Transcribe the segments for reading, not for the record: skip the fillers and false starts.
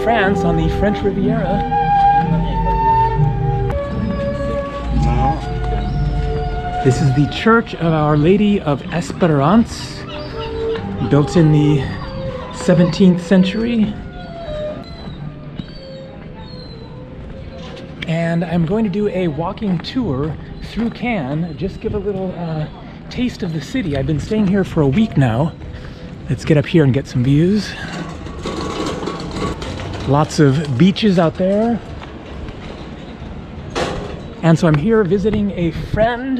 France on the French Riviera. This is the Church of Our Lady of Esperance, built in the 17th century. And I'm going to do a walking tour through Cannes, just give a little taste of the city. I've been staying here for a week now. Let's get up here and get some views. Lots of beaches out there. And so I'm here visiting a friend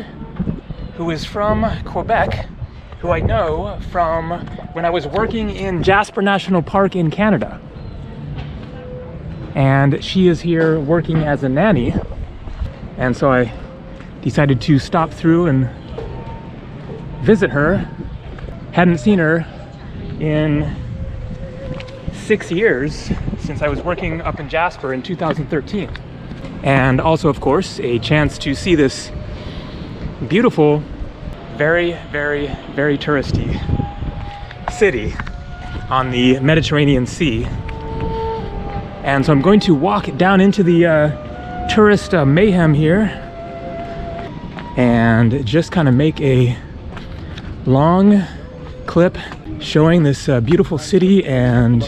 who is from Quebec, who I know from when I was working in Jasper National Park in Canada. And she is here working as a nanny. And so I decided to stop through and visit her. Hadn't seen her in 6 years since I was working up in Jasper in 2013. And also, of course, a chance to see this beautiful, very, very, very touristy city on the Mediterranean Sea. And so I'm going to walk down into the tourist mayhem here and just kind of make a long clip showing this beautiful city and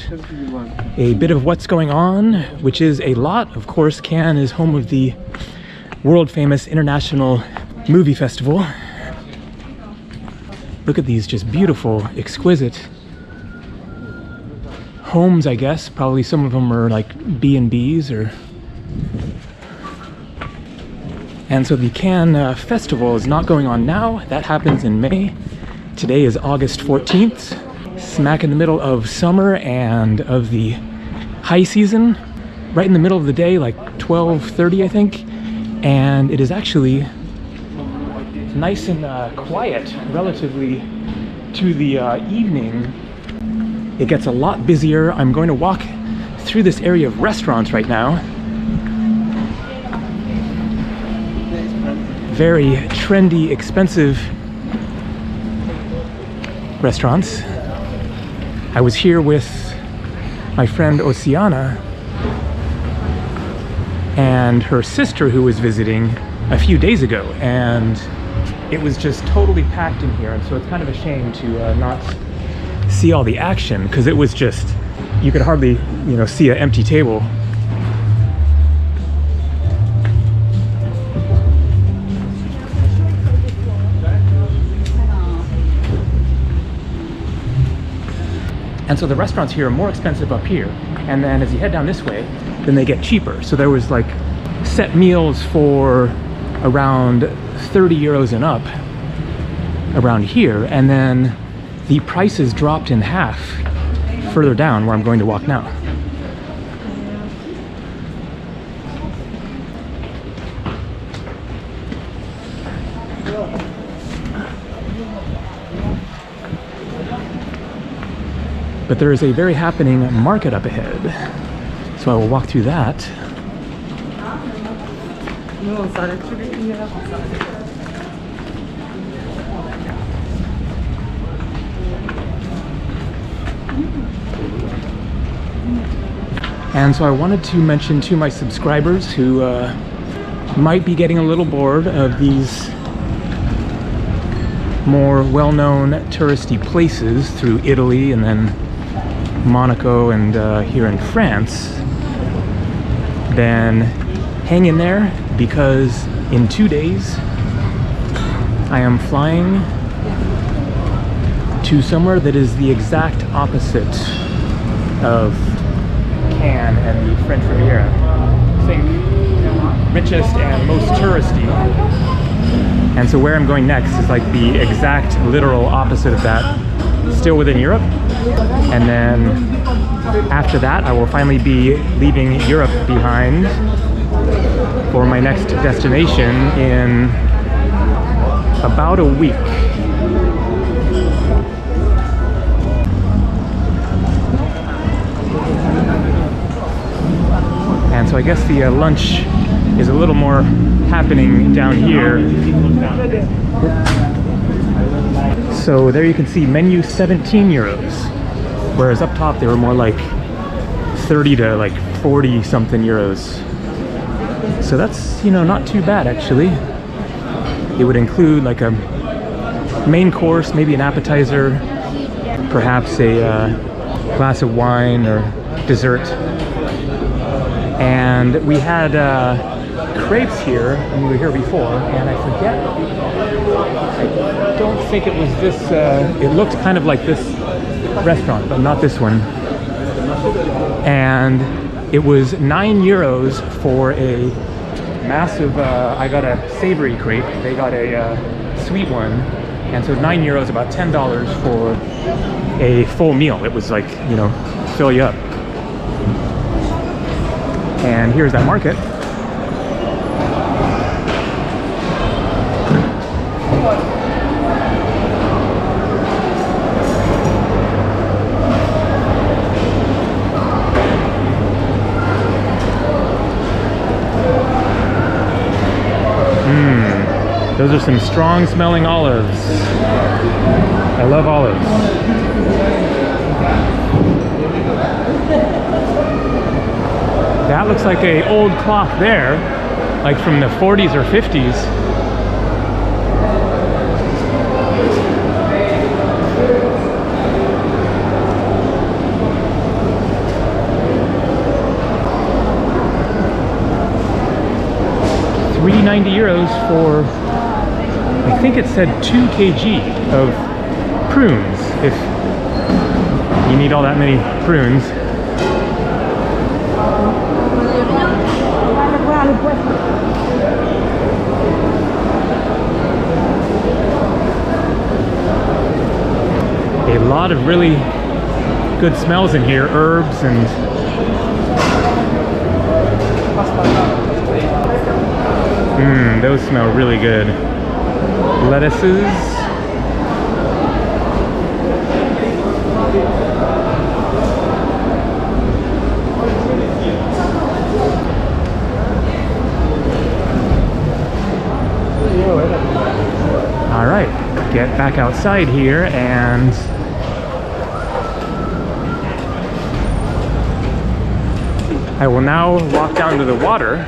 a bit of what's going on, which is a lot. Of course, Cannes is home of the world famous International Movie Festival. Look at these just beautiful, exquisite homes, I guess. Probably some of them are like B&Bs or... And so the Cannes Festival is not going on now. That happens in May. Today is August 14th, smack in the middle of summer and of the high season, right in the middle of the day, like 12:30, I think. And it is actually nice and quiet relatively to the evening. It gets a lot busier. I'm going to walk through this area of restaurants right now. Very trendy, expensive restaurants. I was here with my friend Oceana and her sister who was visiting a few days ago, and it was just totally packed in here. And so it's kind of a shame to not see all the action, because it was just, you could hardly, see an empty table. And so the restaurants here are more expensive up here, and then as you head down this way, then they get cheaper. So there was like set meals for around 30 euros and up around here, and then the prices dropped in half further down where I'm going to walk now. But there is a very happening market up ahead, so I will walk through that. And so I wanted to mention to my subscribers who might be getting a little bored of these more well-known touristy places through Italy and then Monaco and here in France, then hang in there, because in 2 days I am flying to somewhere that is the exact opposite of Cannes and the French Riviera. Think richest and most touristy. And so where I'm going next is like the exact literal opposite of that, still within Europe. And then after that, I will finally be leaving Europe behind for my next destination in about a week. And so I guess the lunch is a little more happening down here. So there you can see menu 17 euros, whereas up top they were more like 30 to like 40 something euros. So that's, you know, not too bad actually. It would include like a main course, maybe an appetizer, perhaps a glass of wine or dessert. And we had crepes here when we were here before, and I forget, I don't think it was this, it looked kind of like this restaurant, but not this one. And it was 9 euros for a massive, I got a savory crepe, they got a sweet one, and so 9 euros, about $10 for a full meal. It was like, you know, fill you up. And here's that market. Those are some strong smelling olives. I love olives. That looks like an old clock there, like from the 40s or 50s. €390 for, I think it said 2 kg of prunes, if you need all that many prunes. A lot of really good smells in here, herbs and those smell really good. Lettuces. All right, get back outside here, and I will now walk down to the water.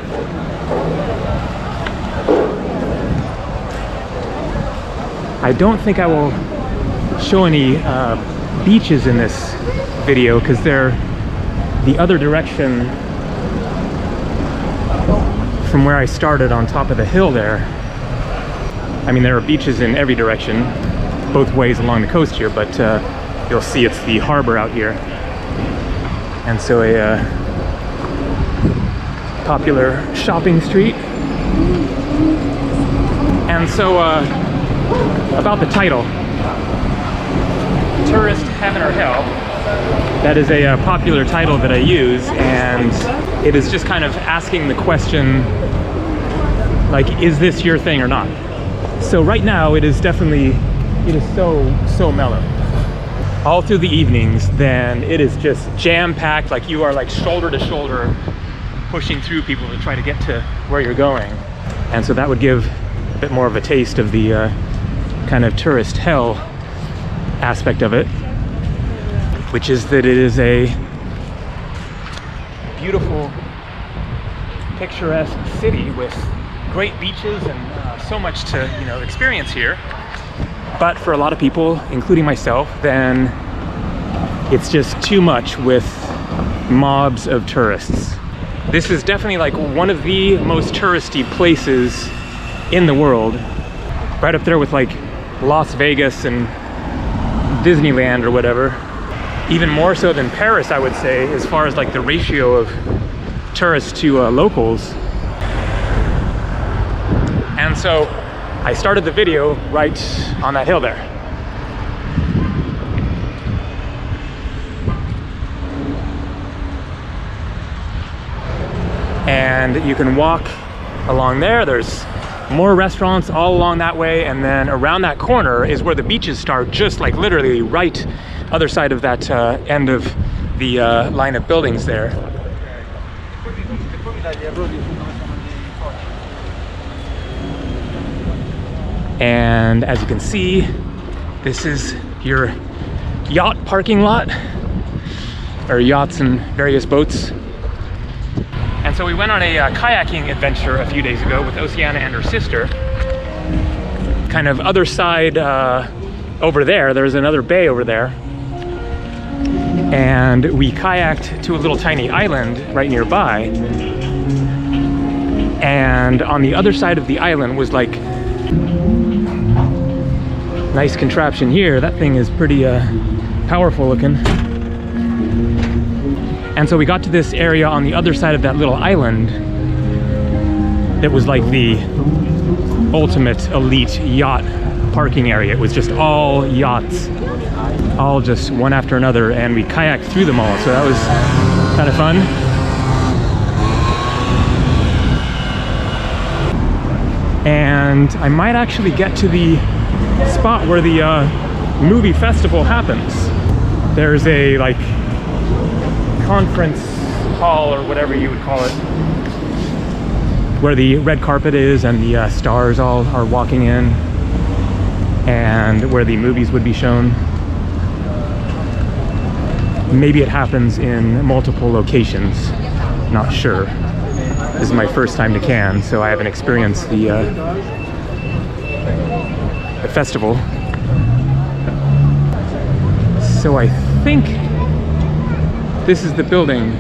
I don't think I will show any beaches in this video because they're the other direction from where I started on top of the hill there. I mean, there are beaches in every direction, both ways along the coast here, but you'll see it's the harbor out here. And so a popular shopping street. And so about the title, Tourist Heaven or Hell, that is a popular title that I use, and it is just kind of asking the question, like, is this your thing or not? So right now it is definitely, it is so mellow. All through the evenings, then it is just jam-packed, like you are like shoulder to shoulder pushing through people to try to get to where you're going. And so that would give a bit more of a taste of the kind of tourist hell aspect of it, which is that it is a beautiful, picturesque city with great beaches and so much to, you know, experience here. But for a lot of people, including myself, then it's just too much with mobs of tourists. This is definitely like one of the most touristy places in the world, right up there with like Las Vegas and Disneyland or whatever. Even more so than Paris, I would say, as far as like the ratio of tourists to locals. And so I started the video right on that hill there. And you can walk along there. There's more restaurants all along that way, and then around that corner is where the beaches start, just like literally right other side of that end of the line of buildings there. And as you can see, this is your yacht parking lot. or yachts and various boats. And so we went on a kayaking adventure a few days ago with Oceana and her sister. Kind of other side over there, there's another bay over there. And we kayaked to a little tiny island right nearby. And on the other side of the island was like, nice contraption here. That thing is pretty powerful looking. And so we got to this area on the other side of that little island that was like the ultimate elite yacht parking area. It was just all yachts, all just one after another, and we kayaked through them all, so that was kind of fun. And I might actually get to the spot where the movie festival happens. There's a like conference hall or whatever you would call it, where the red carpet is and the stars all are walking in, and where the movies would be shown. Maybe it happens in multiple locations, not sure. This is my first time to Cannes, so I haven't experienced the festival. So I think this is the building.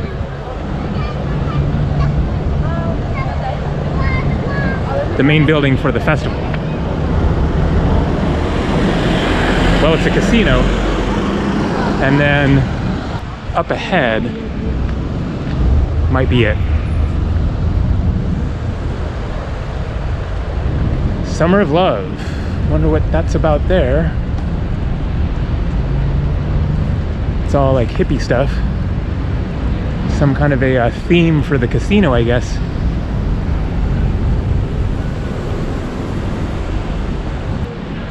The main building for the festival. Well, it's a casino. And then up ahead might be it. Summer of Love. Wonder what that's about there. It's all like hippie stuff. Some kind of a theme for the casino, I guess.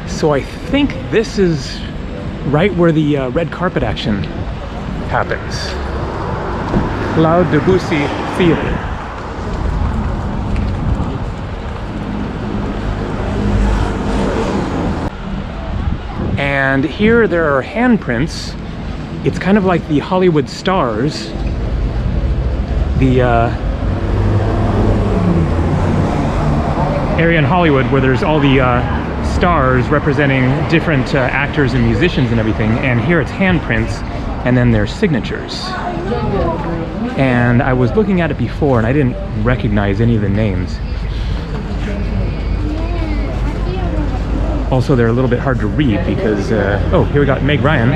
So I think this is right where the red carpet action happens. Claude Debussy Theater. And here there are handprints. It's kind of like the Hollywood stars. The area in Hollywood where there's all the stars representing different actors and musicians and everything, and here it's handprints and then their signatures. And I was looking at it before and I didn't recognize any of the names. Also, they're a little bit hard to read because oh, here we got Meg Ryan.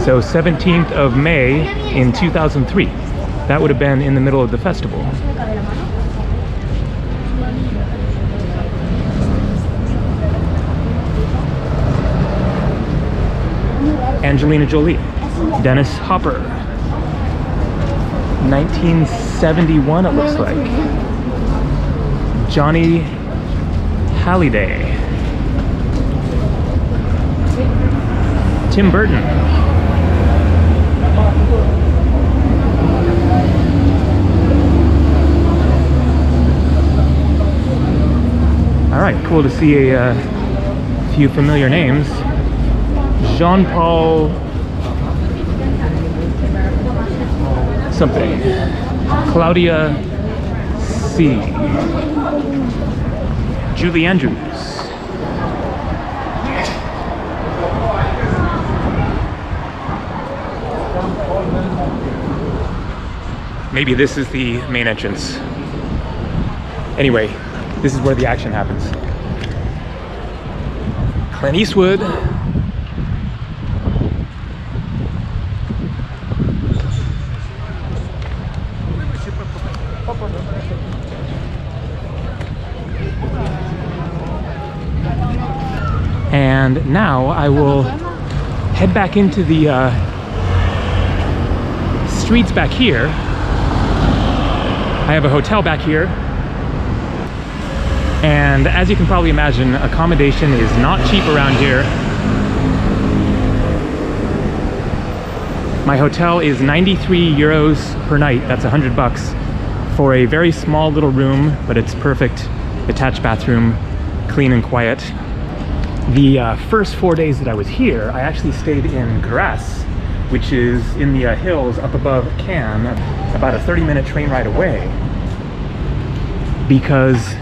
So 17th of May in 2003. That would have been in the middle of the festival. Angelina Jolie. Dennis Hopper. 1971 it looks like. Johnny Hallyday. Tim Burton. All right, cool to see a few familiar names. Jean-Paul something. Claudia C. Julie Andrews. Maybe this is the main entrance. Anyway, this is where the action happens. Clint Eastwood. And now I will head back into the streets back here. I have a hotel back here. And as you can probably imagine, accommodation is not cheap around here. My hotel is 93 euros per night. That's $100 for a very small little room, but it's perfect. Attached bathroom, clean and quiet. The first 4 days that I was here, I actually stayed in Grasse, which is in the hills up above Cannes, about a 30-minute train ride away, because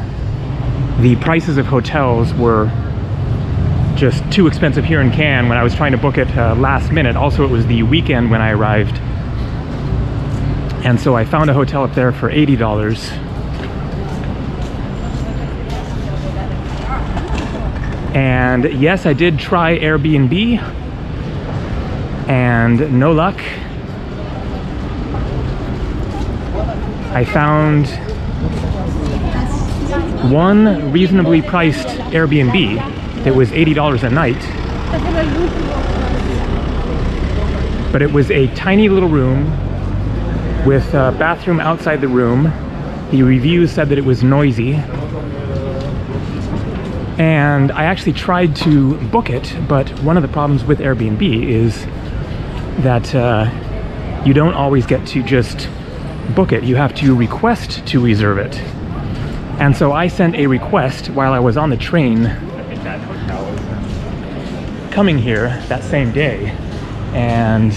the prices of hotels were just too expensive here in Cannes when I was trying to book it last minute. Also, it was the weekend when I arrived, and so I found a hotel up there for $80. And yes, I did try Airbnb, and no luck. I found one reasonably priced Airbnb that was $80 a night, but it was a tiny little room with a bathroom outside the room. The reviews said that it was noisy, and I actually tried to book it, but one of the problems with Airbnb is that you don't always get to just book it. You have to request to reserve it. And so I sent a request while I was on the train coming here that same day, and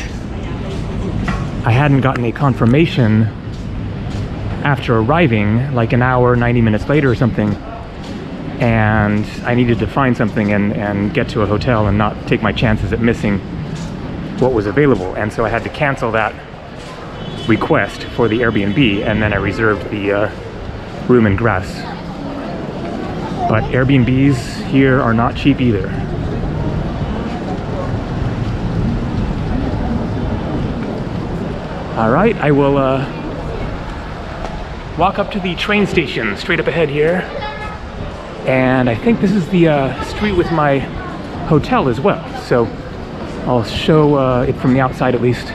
I hadn't gotten a confirmation after arriving, like an hour, 90 minutes later or something. And I needed to find something and get to a hotel and not take my chances at missing what was available. And so I had to cancel that request for the Airbnb, and then I reserved the room in Grasse. But Airbnbs here are not cheap either. All right, I will walk up to the train station straight up ahead here. And I think this is the street with my hotel as well. So I'll show it from the outside at least.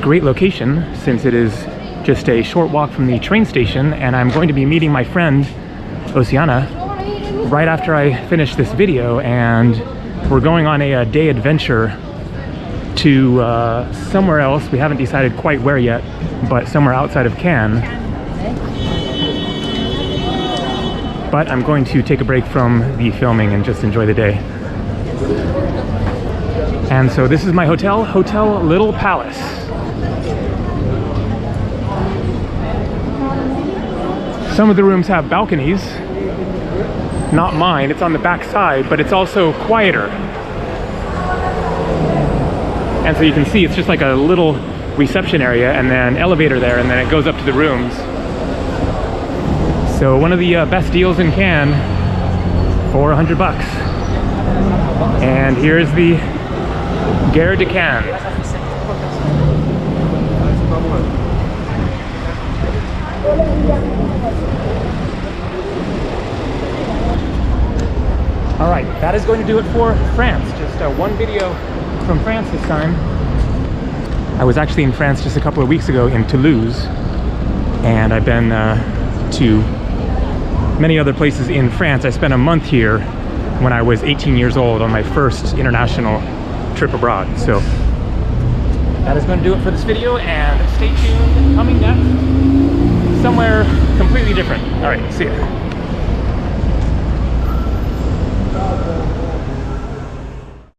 Great location, since it is just a short walk from the train station, and I'm going to be meeting my friend Oceana right after I finish this video, and we're going on a day adventure to somewhere else. We haven't decided quite where yet, but somewhere outside of Cannes. But I'm going to take a break from the filming and just enjoy the day. And so this is my hotel, Hotel Little Palace. Some of the rooms have balconies. Not mine, it's on the back side, but it's also quieter. And so you can see it's just like a little reception area and then elevator there, and then it goes up to the rooms. So one of the best deals in Cannes for $100 bucks. And here's the Gare de Cannes. All right, that is going to do it for France. Just one video from France this time. I was actually in France just a couple of weeks ago in Toulouse, and I've been to many other places in France. I spent a month here when I was 18 years old on my first international trip abroad. So that is going to do it for this video, and stay tuned. Coming next, somewhere completely different. All right, see ya.